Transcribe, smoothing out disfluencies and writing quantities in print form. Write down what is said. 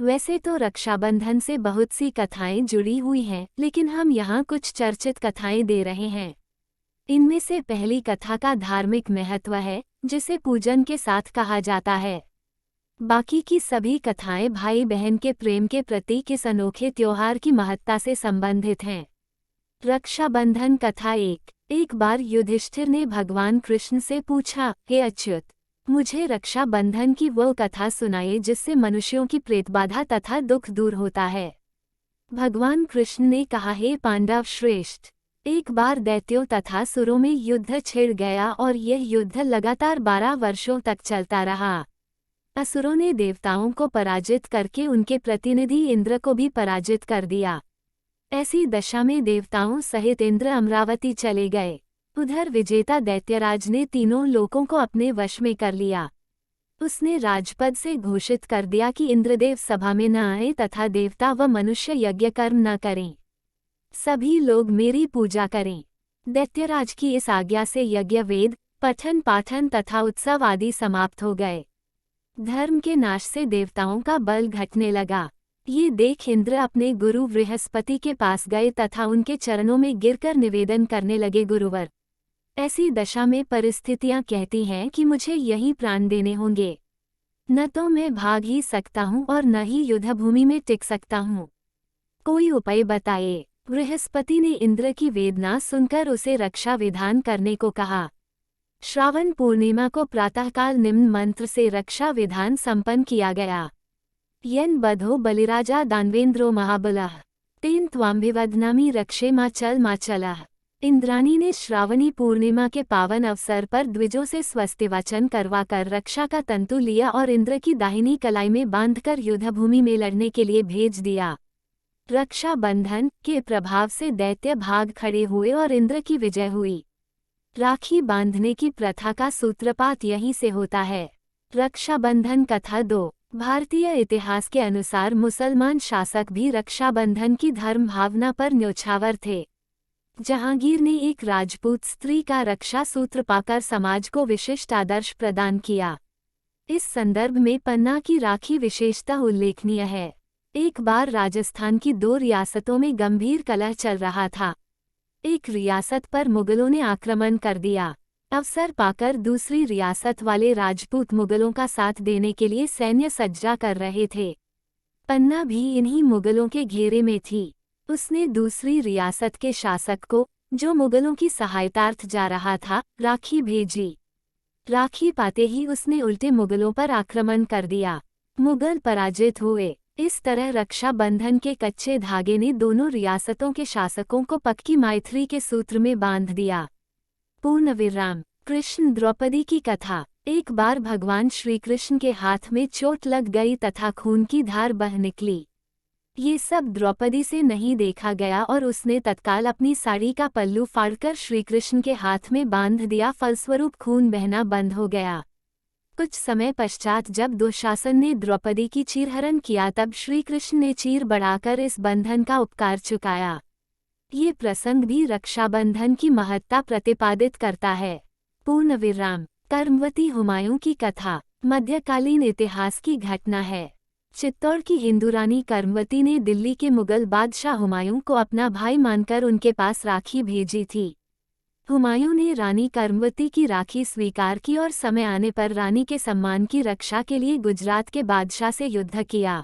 वैसे तो रक्षाबंधन से बहुत सी कथाएं जुड़ी हुई हैं, लेकिन हम यहाँ कुछ चर्चित कथाएं दे रहे हैं। इनमें से पहली कथा का धार्मिक महत्व है, जिसे पूजन के साथ कहा जाता है। बाकी की सभी कथाएं भाई बहन के प्रेम के प्रतीक इस अनोखे त्योहार की महत्ता से संबंधित हैं। रक्षाबंधन कथा एक बार युधिष्ठिर ने भगवान कृष्ण से पूछा, हे अच्युत, मुझे रक्षाबंधन की वो कथा सुनाइए जिससे मनुष्यों की प्रेतबाधा तथा दुख दूर होता है। भगवान कृष्ण ने कहा, हे पांडव श्रेष्ठ, एक बार दैत्यों तथा सुरों में युद्ध छिड़ गया और यह युद्ध लगातार 12 वर्षों तक चलता रहा। असुरों ने देवताओं को पराजित करके उनके प्रतिनिधि इंद्र को भी पराजित कर दिया। ऐसी दशा में देवताओं सहित इंद्र अमरावती चले गए। उधर विजेता दैत्यराज ने तीनों लोकों को अपने वश में कर लिया। उसने राजपद से घोषित कर दिया कि इंद्रदेव सभा में न आए तथा देवता व मनुष्य यज्ञ कर्म न करें। सभी लोग मेरी पूजा करें। दैत्यराज की इस आज्ञा से यज्ञ, वेद, पठन पाठन तथा उत्सव आदि समाप्त हो गए। धर्म के नाश से देवताओं का बल घटने लगा। ये देख इंद्र अपने गुरु बृहस्पति के पास गए तथा उनके चरणों में गिरकर निवेदन करने लगे, गुरुवर, ऐसी दशा में परिस्थितियां कहती हैं कि मुझे यहीं प्राण देने होंगे। न तो मैं भाग ही सकता हूँ और न ही युद्धभूमि में टिक सकता हूँ। कोई उपाय बताइए। बृहस्पति ने इंद्र की वेदना सुनकर उसे रक्षा विधान करने को कहा। श्रावण पूर्णिमा को प्रातःकाल निम्न मंत्र से रक्षा विधान संपन्न किया गया। यन बधो बलिराजा दानवेंद्रो महाबलः तेन त्वाम्भिवदनामि रक्षे माचलः। इंद्राणी ने श्रावणी पूर्णिमा के पावन अवसर पर द्विजों से स्वस्तिवाचन करवाकर रक्षा का तंतु लिया और इंद्र की दाहिनी कलाई में बांधकर युद्धभूमि में लड़ने के लिए भेज दिया। रक्षा बंधन के प्रभाव से दैत्य भाग खड़े हुए और इंद्र की विजय हुई। राखी बांधने की प्रथा का सूत्रपात यहीं से होता है। रक्षाबंधन कथा 2। भारतीय इतिहास के अनुसार मुसलमान शासक भी रक्षाबंधन की धर्म भावना पर न्योछावर थे। जहांगीर ने एक राजपूत स्त्री का रक्षा सूत्र पाकर समाज को विशिष्ट आदर्श प्रदान किया। इस संदर्भ में पन्ना की राखी विशेषता उल्लेखनीय है। एक बार राजस्थान की 2 रियासतों में गंभीर कलह चल रहा था। एक रियासत पर मुगलों ने आक्रमण कर दिया। अवसर पाकर दूसरी रियासत वाले राजपूत मुगलों का साथ देने के लिए सैन्य सज्जा कर रहे थे। पन्ना भी इन्हीं मुगलों के घेरे में थी। उसने दूसरी रियासत के शासक को, जो मुगलों की सहायतार्थ जा रहा था, राखी भेजी। राखी पाते ही उसने उल्टे मुगलों पर आक्रमण कर दिया। मुगल पराजित हुए। इस तरह रक्षाबंधन के कच्चे धागे ने दोनों रियासतों के शासकों को पक्की मैत्री के सूत्र में बांध दिया। पूर्ण विराम। कृष्ण द्रौपदी की कथा। एक बार भगवान श्री कृष्ण के हाथ में चोट लग गई तथा खून की धार बह निकली। ये सब द्रौपदी से नहीं देखा गया और उसने तत्काल अपनी साड़ी का पल्लू फाड़कर श्री कृष्ण के हाथ में बांध दिया। फलस्वरूप खून बहना बंद हो गया। कुछ समय पश्चात जब दुशासन ने द्रौपदी की चीरहरण किया तब श्री कृष्ण ने चीर बढ़ाकर इस बंधन का उपकार चुकाया। ये प्रसंग भी रक्षाबंधन की महत्ता प्रतिपादित करता है। पूर्ण विराम। कर्मवती हुमायूं की कथा। मध्यकालीन इतिहास की घटना है। चित्तौड़ की हिंदू रानी कर्मवती ने दिल्ली के मुगल बादशाह हुमायूं को अपना भाई मानकर उनके पास राखी भेजी थी। हुमायूं ने रानी कर्मवती की राखी स्वीकार की और समय आने पर रानी के सम्मान की रक्षा के लिए गुजरात के बादशाह से युद्ध किया।